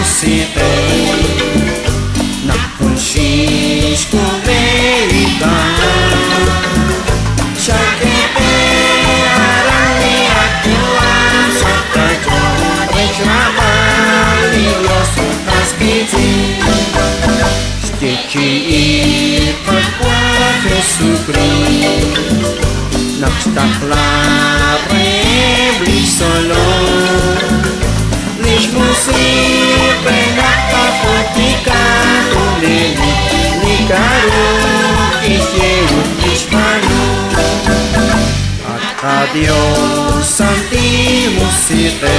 musite na consciisco verità chaque arani atuan sakajo reclamali Dios taskiti stici perqua Jesucristo naqtaqlare bli solo Nici musipe naqtafotica tuneli Nicaru quisiera hispano Adiós santimusite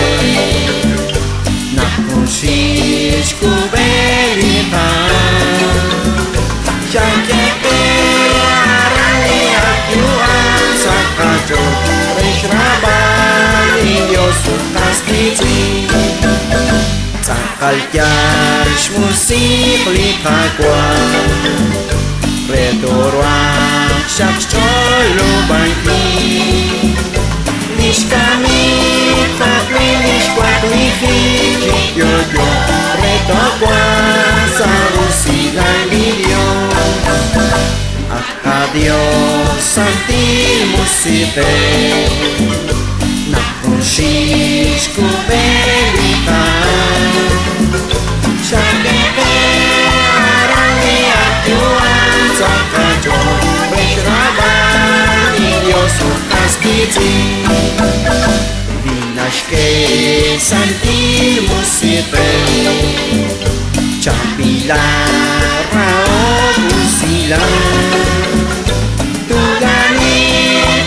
naqonsisco verità Chaque arani atuan sakajo reclamali Dios taskiti Calciarci musiclica qua Redoroam șapșciolu banchi Nici camit patli, nici quatlichi Yo, redoqua sarusi la lidio Adiós santimusite naqonsisco verità Chaque arani atuan sakajo reclamali Dios taskiti Vinasque santimusite Chapilara ogusila Tugani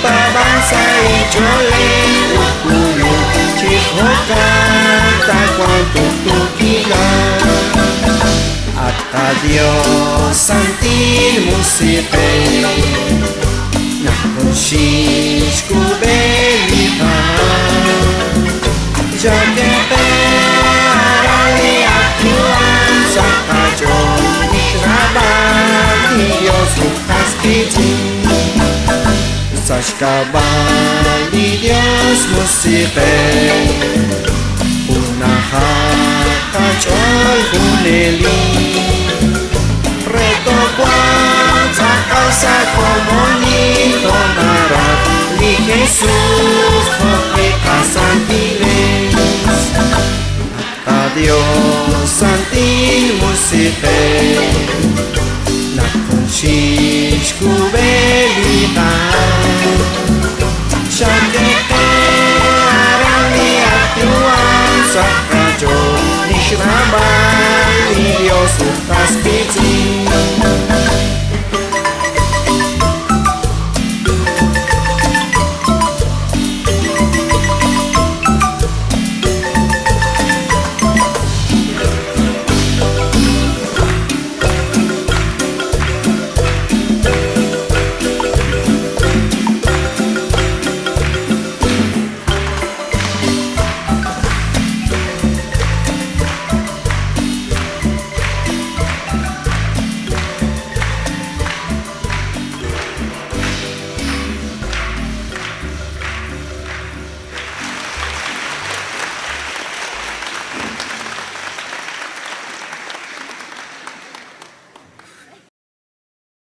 pabasa y chole Ukulu chihoka Taquanto tu Adiós santimusite naqonsisco verità Chaque arani atuan sakajo reclamali Dios taskiti Sashkabali Dios musite Unahakachol huneli Retoquanza causa comoni donarat Li Jesús porque santiles Adiós santimusite naqonsisco verità Chaque arani atuan sakajo reclamali Dios taskiti